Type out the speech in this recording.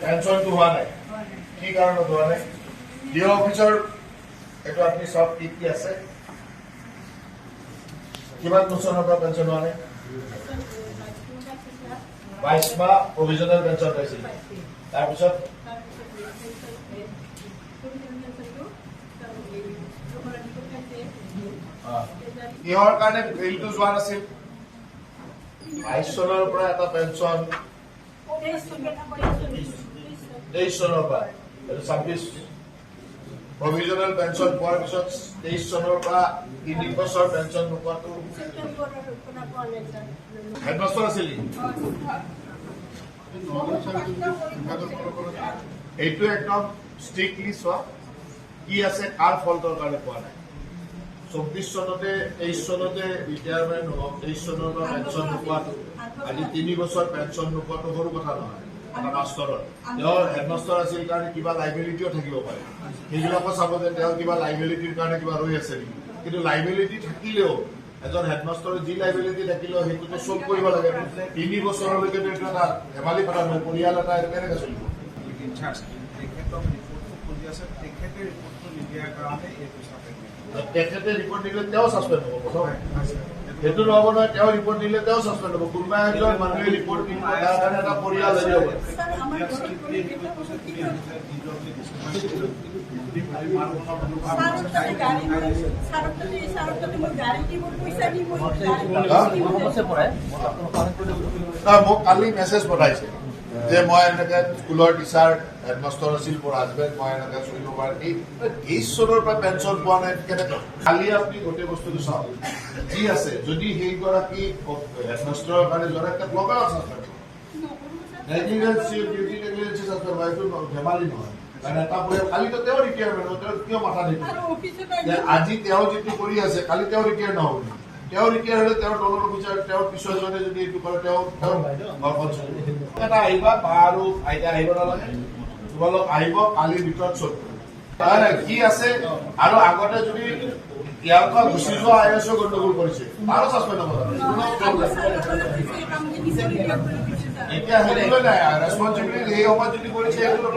পেঞ্চনটো হোৱা নাই কি কাৰণত হোৱা নাই ডিঅ অফিচৰ এইটো আপুনি সব কি কি আছে কিমান বছৰৰ পৰা পেঞ্চন হোৱা নাই 22 মাহ প্ৰভিজনেল পেঞ্চন পাইছিল তাৰপিছত কিহৰ কাৰণে বিলটো যোৱা নাছিল 22 চনৰ পৰা এটা পেঞ্চন 23 চনৰ পৰা 26 প্ৰভিজনেল পেঞ্চন পোৱাৰ পিছত 23 চনৰ পৰা 3 বছৰ পেঞ্চন নোপোৱাটো হেডমাষ্টাৰ আছিল এইটো একদম ষ্ট্ৰিক্টলি চোৱা কি আছে কাৰ ফল্টৰ কাৰণে পোৱা নাই 24 চনতে 23 চনতে ৰিটায়াৰমেণ্ট হওক 23 চনৰ পৰা পেঞ্চন নোপোৱাটো আজি 3 বছৰ পেঞ্চন নোপোৱাটো সৰু কথা নহয় এটা মাষ্টৰৰ তেওঁৰ হেডমাষ্টাৰ আছিল কাৰণে কিবা লাইবিলিটিও থাকিব পাৰে সেইবিলাকো চাব যে তেওঁ কিবা লাইবিলিটিৰ কাৰণে কিবা ৰৈ আছে নেকি কিন্তু লাইবিলিটি থাকিলেও এজন হেডমাষ্টৰৰ যি লাইবিলিটি থাকিলেও সেইটোতো চব কৰিব লাগে 3 বছৰলৈকে এইটো এটা ধেমালি কথা নহয় পৰিয়াল এটা কেনেকৈ চলিব তেখেতে ৰিপৰ্ট দিলে তেওঁ ছাছপেণ্ড হ'ব সেইটো নহ'ব নহয় তেওঁ ৰিপৰ্ট দিলে তেওঁ ছাছপেণ্ড হ'ব কোনোবা এজন মানুহে ৰিপৰ্ট দিব তাৰ কাৰণে এটা পৰিয়াল হৈ যাব মোক কালি মেছেজ পঠাইছে যে মই এনেকে স্কুলৰ টিচাৰ হেডমাষ্টাৰ আছিল মোৰ হাজবেণ্ড মই এনেকে চলিব পাৰে 23 চনৰ পৰা পেঞ্চন পোৱা নাই কেনেকৈ কালি আপুনি গোটেই বস্তুটো চাওক যি আছে যদি সেইগৰাকী হেডমাষ্টাৰৰ কাৰণে যোৱা এটা ব্লকাৰ ছাছপেণ্ড ধেমালি নহয় কাৰণ এটা পৰিয়াল কালিতো তেওঁ ৰিটায়াৰমেণ্ট তেওঁ কিয় মাথা নিদিয়ে আজি তেওঁ যিটো কৰি আছে কালি তেওঁ ৰিটায়াৰ নহ'ব তেওঁ ৰিটায়াৰ হলে তেওঁৰ দলৰ অফিচাৰ তেওঁৰ পিছৰজনে যদি এইটো কৰে তেওঁ ঘৰখন চলিব এটা আহিবা বা আৰু আইতা আহিব নালাগে তোমালোক আহিব কালিৰ ভিতৰত চলিব কি আছে আৰু আগতে যদি ইয়াৰ পৰা গুচি যোৱা আই এছ গণ্ডগোল কৰিছে তাৰো ছাছপেণ্ড হ'ব এতিয়া সেইটোলৈ নাই ৰেছপনচিবিলিটি এই সময়ত যদি কৰিছে সেইটো